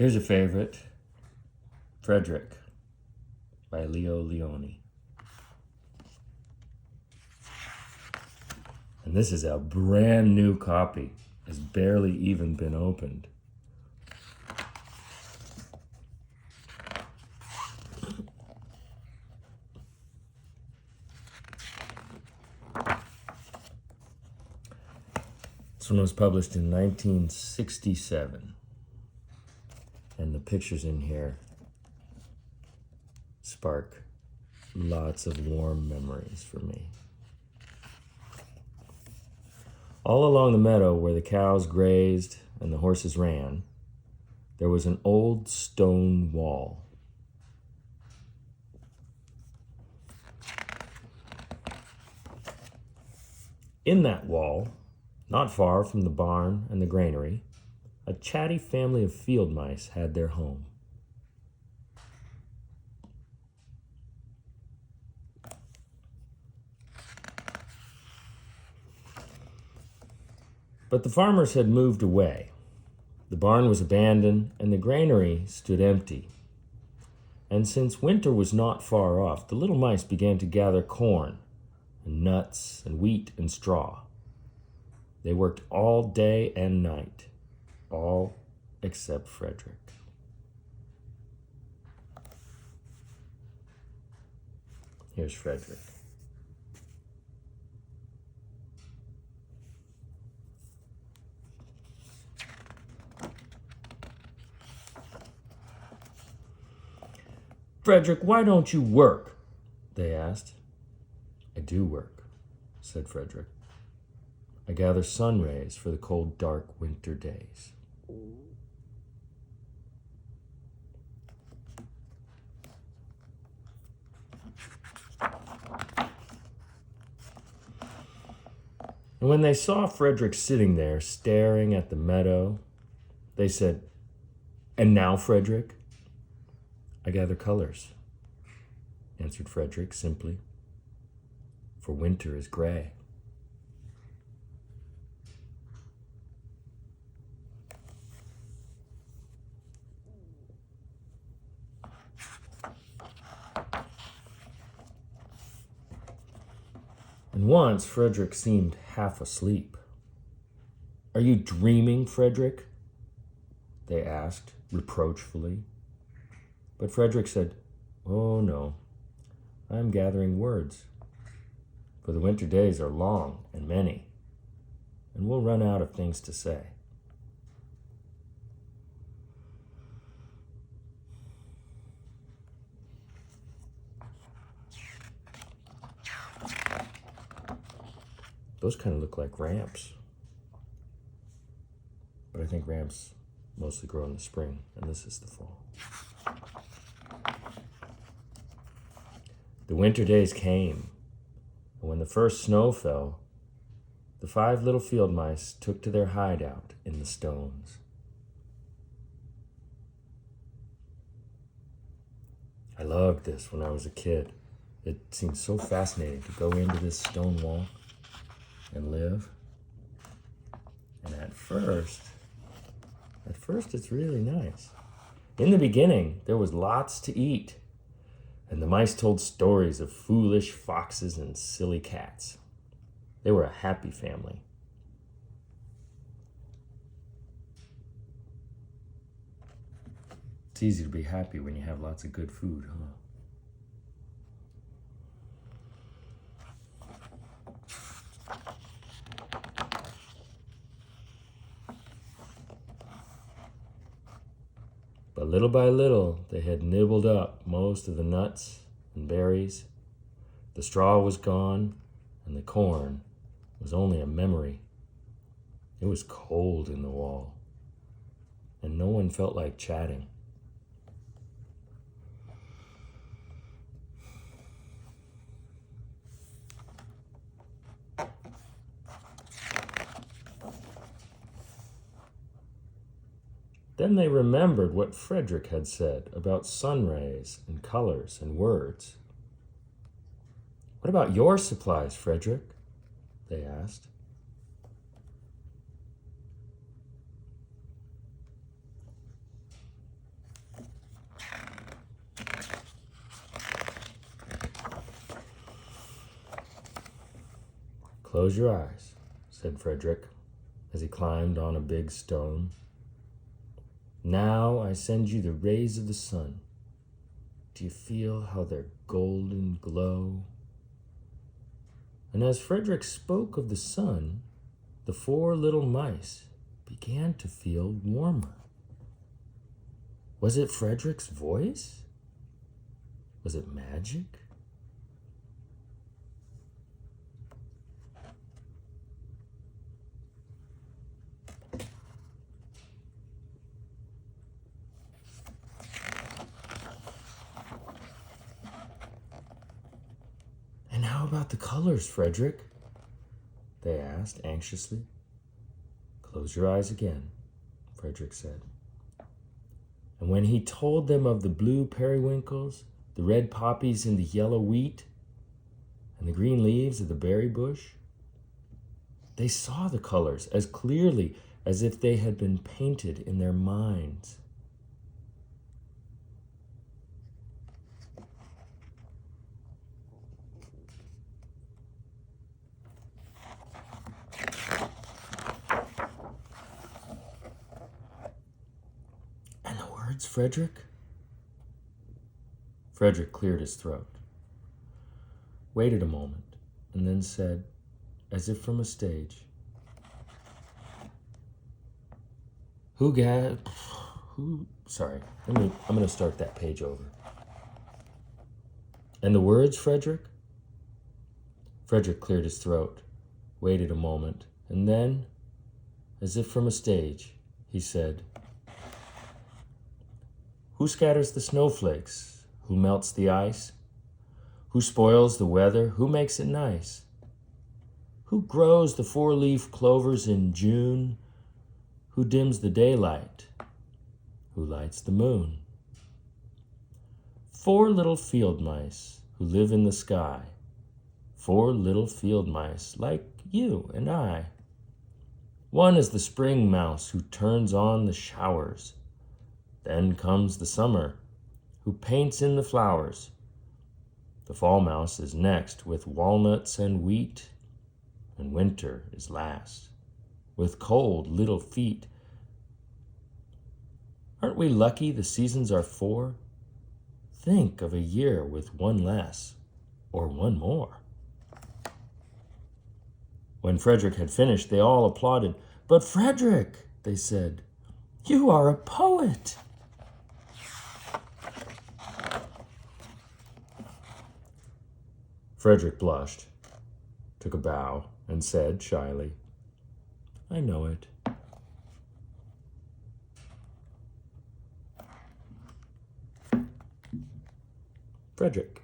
Here's a favorite, Frederick by Leo Leone. And this is a brand new copy. It's barely even been opened. This one was published in 1967. And the pictures in here spark lots of warm memories for me. All along the meadow where the cows grazed and the horses ran, there was an old stone wall. In that wall, not far from the barn and the granary, a chatty family of field mice had their home. But the farmers had moved away. The barn was abandoned and the granary stood empty. And since winter was not far off, the little mice began to gather corn and nuts and wheat and straw. They worked all day and night, all except Frederick. Here's Frederick. Frederick, why don't you work? They asked. I do work, said Frederick. I gather sun rays for the cold, dark winter days. And when they saw Frederick sitting there staring at the meadow, they said, "And now, Frederick?" "I gather colors," answered Frederick simply, "for winter is gray." And once Frederick seemed half asleep. "Are you dreaming, Frederick?" they asked reproachfully. But Frederick said, "Oh no, I'm gathering words. For the winter days are long and many, and we'll run out of things to say." Those kind of look like ramps. But I think ramps mostly grow in the spring, and this is the fall. The winter days came, and when the first snow fell, the 5 little field mice took to their hideout in the stones. I loved this when I was a kid. It seemed so fascinating to go into this stone wall and live. And at first it's really nice. In the beginning, there was lots to eat, and the mice told stories of foolish foxes and silly cats. They were a happy family. It's easy to be happy when you have lots of good food, huh? But little by little, they had nibbled up most of the nuts and berries. The straw was gone, and the corn was only a memory. It was cold in the wall, and no one felt like chatting. Then they remembered what Frederick had said about sun rays and colors and words. "What about your supplies, Frederick?" they asked. Close your eyes, said Frederick, as he climbed on a big stone. Now I send you the rays of the sun. Do you feel how their golden glow? And as Frederick spoke of the sun, the 4 little mice began to feel warmer. Was it Frederick's voice? Was it magic? And how about the colors, Frederick? They asked anxiously. Close your eyes again, Frederick said. And when he told them of the blue periwinkles, the red poppies in the yellow wheat, and the green leaves of the berry bush, they saw the colors as clearly as if they had been painted in their minds. And the words, Frederick? Frederick cleared his throat, waited a moment, and then said, as if from a stage, sorry, I'm going to start that page over. And the words, Frederick? Frederick cleared his throat, waited a moment, and then, as if from a stage, he said, who scatters the snowflakes? Who melts the ice? Who spoils the weather? Who makes it nice? Who grows the 4-leaf clovers in June? Who dims the daylight? Who lights the moon? 4 little field mice who live in the sky. 4 little field mice like you and I. One is the spring mouse who turns on the showers. Then comes the summer, who paints in the flowers. The fall mouse is next with walnuts and wheat, and winter is last with cold little feet. Aren't we lucky the seasons are 4? Think of a year with 1 less or 1 more. When Frederick had finished, they all applauded. But Frederick, they said, you are a poet. Frederick blushed, took a bow, and said shyly, I know it. Frederick.